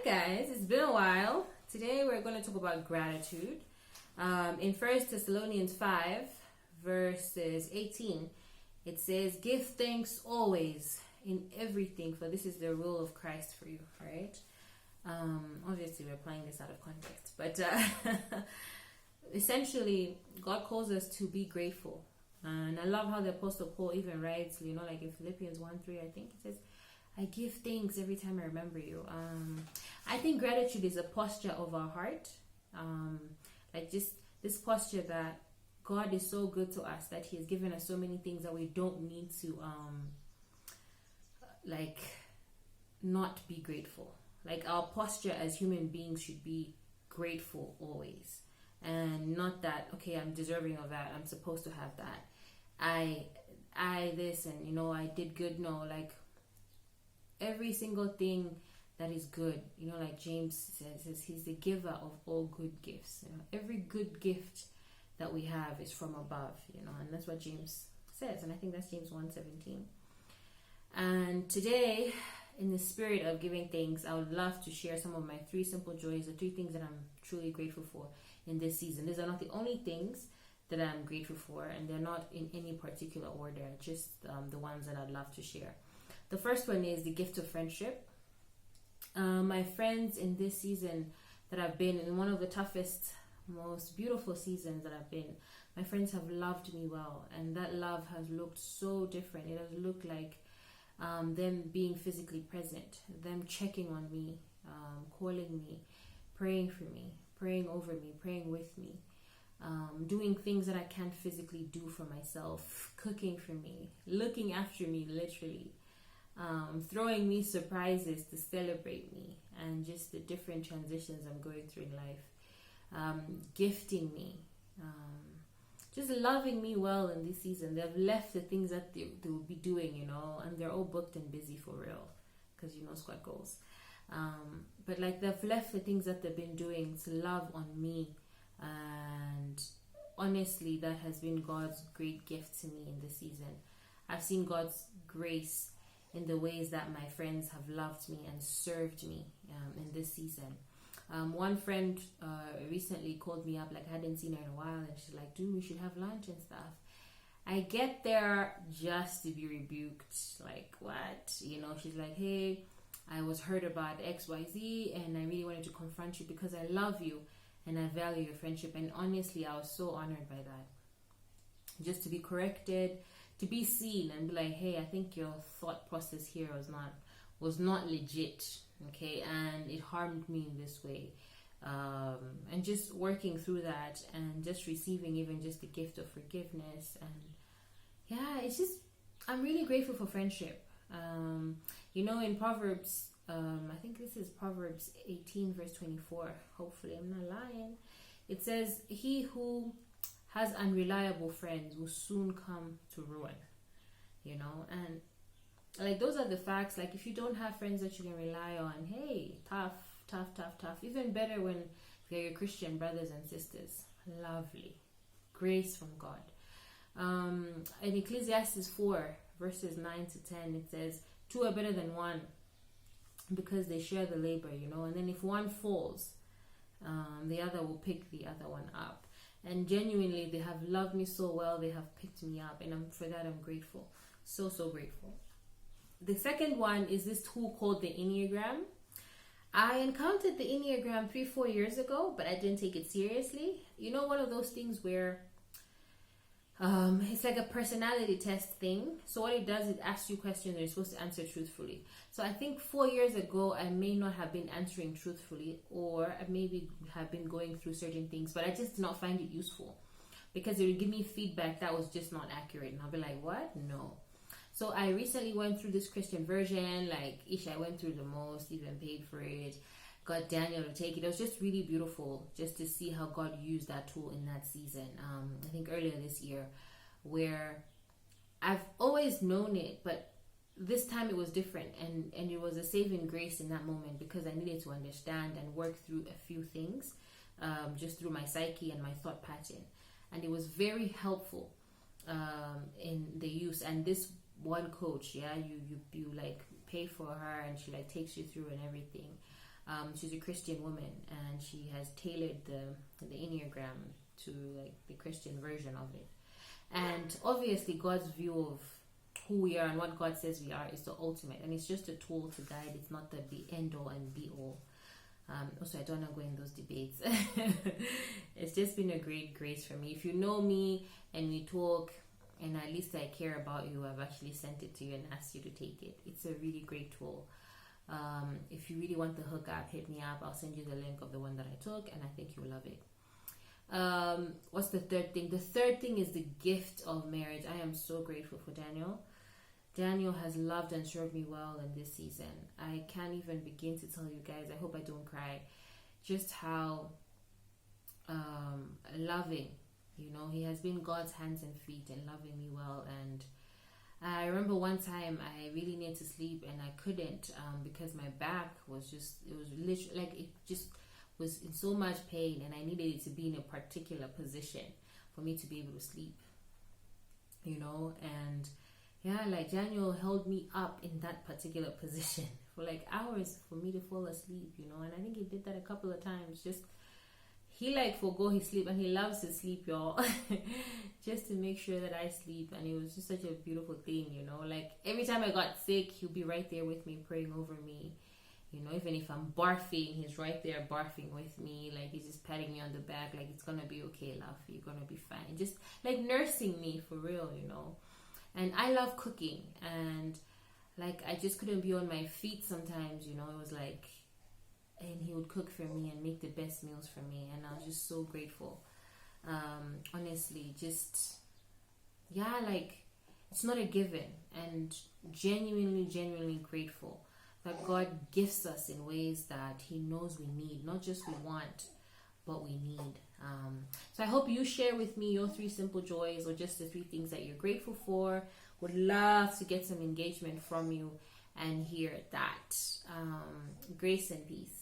guys, it's been a while. Today we're going to talk about gratitude. In 1 Thessalonians 5 verses 18, it says, "Give thanks always in everything, for this is the will of Christ for you." Right? Obviously we're applying this out of context, but essentially God calls us to be grateful. And I love how the Apostle Paul even writes, like in Philippians 1:3, I think it says, "I give thanks every time I remember you." I think gratitude is a posture of our heart. Like just this posture that God is so good to us, that He has given us so many things that we don't need to not be grateful. Like our posture as human beings should be grateful always. And not that, okay, I'm deserving of that, I'm supposed to have that. I this and I did good. No, like every single thing that is good, like James says He's the giver of all good gifts. Every good gift that we have is from above, and that's what James says, and I think that's James 1:17. And today, in the spirit of giving thanks, I would love to share some of my 3 simple joys, the 3 things that I'm truly grateful for in this season. These are not the only things that I'm grateful for, and they're not in any particular order, just the ones that I'd love to share. The first one is the gift of friendship. My friends in this season that I've been in, one of the toughest, most beautiful seasons that I've been, my friends have loved me well, and that love has looked so different. It has looked like them being physically present, them checking on me, calling me, praying for me, praying over me, praying with me, doing things that I can't physically do for myself, cooking for me, looking after me literally, throwing me surprises to celebrate me, and just the different transitions I'm going through in life, gifting me, just loving me well in this season. They've left the things that they will be doing, and they're all booked and busy for real, because squad goals. But like they've left the things that they've been doing to love on me, and honestly, that has been God's great gift to me in this season. I've seen God's grace in the ways that my friends have loved me and served me in this season. One friend recently called me up, like I hadn't seen her in a while, and she's like, "Dude, we should have lunch and stuff." I get there just to be rebuked, like, what? She's like, "Hey, I was hurt about XYZ, and I really wanted to confront you because I love you and I value your friendship." And honestly, I was so honored by that. Just to be corrected, to be seen and be like, "Hey, I think your thought process here was not legit, okay, and it harmed me in this way." And just working through that, and just receiving even just the gift of forgiveness. And yeah, it's just, I'm really grateful for friendship. In Proverbs, I think this is Proverbs 18 verse 24, hopefully I'm not lying, it says, "He who has unreliable friends will soon come to ruin." And like those are the facts. Like if you don't have friends that you can rely on, hey, tough. Even better when they're your Christian brothers and sisters. Lovely grace from God. In Ecclesiastes 4 verses 9 to 10, it says, "Two are better than one because they share the labor, and then if one falls, the other will pick the other one up." And genuinely, they have loved me so well, they have picked me up, and for that I'm grateful. So grateful. The second one is this tool called the Enneagram. I encountered the Enneagram 3-4 years ago, but I didn't take it seriously. One of those things where it's like a personality test thing. So what it does, it asks you questions and you're supposed to answer truthfully. So I think 4 years ago, I may not have been answering truthfully, or I maybe have been going through certain things, but I just did not find it useful because it would give me feedback that was just not accurate. And I'll be like, what? No. So I recently went through this Christian version, like I went through the most, even paid for it, got Daniel to take it. It was just really beautiful just to see how God used that tool in that season. I think earlier this year, where I've always known it, but this time it was different, and it was a saving grace in that moment because I needed to understand and work through a few things, just through my psyche and my thought pattern. And it was very helpful in the use. And this one coach, you like pay for her, and she like takes you through and everything. She's a Christian woman, and she has tailored the Enneagram to like the Christian version of it. And obviously, God's view of who we are and what God says we are is the ultimate, and it's just a tool to guide. It's not the end all and be all. Also, I don't want to go in those debates. It's just been a great grace for me. If you know me and we talk, and at least I care about you, I've actually sent it to you and asked you to take it. It's a really great tool. If you really want the hookup, hit me up. I'll send you the link of the one that I took, and I think you'll love it. What's the third thing? The third thing is the gift of marriage. I am so grateful for Daniel. Daniel has loved and served me well in this season. I can't even begin to tell you guys. I hope I don't cry. Just how loving, he has been God's hands and feet and loving me well. And I remember one time I really needed to sleep and I couldn't because my back was literally like it just was in so much pain, and I needed it to be in a particular position for me to be able to sleep. And yeah, like Daniel held me up in that particular position for like hours for me to fall asleep, and I think he did that a couple of times. Just he forgo his sleep, and he loves to sleep, y'all, just to make sure that I sleep. And it was just such a beautiful thing, like every time I got sick, he'll be right there with me, praying over me. Even if I'm barfing, he's right there barfing with me. Like, he's just patting me on the back, like, it's gonna be okay, love, you're gonna be fine. Just like nursing me for real, And I love cooking, and like I just couldn't be on my feet sometimes, it was like, and he would cook for me and make the best meals for me, and I was just so grateful. Honestly, just like it's not a given, and genuinely grateful that God gifts us in ways that he knows we need, not just we want, but we need. So I hope you share with me your 3 simple joys, or just the 3 things that you're grateful for. Would love to get some engagement from you and hear that. Grace and peace.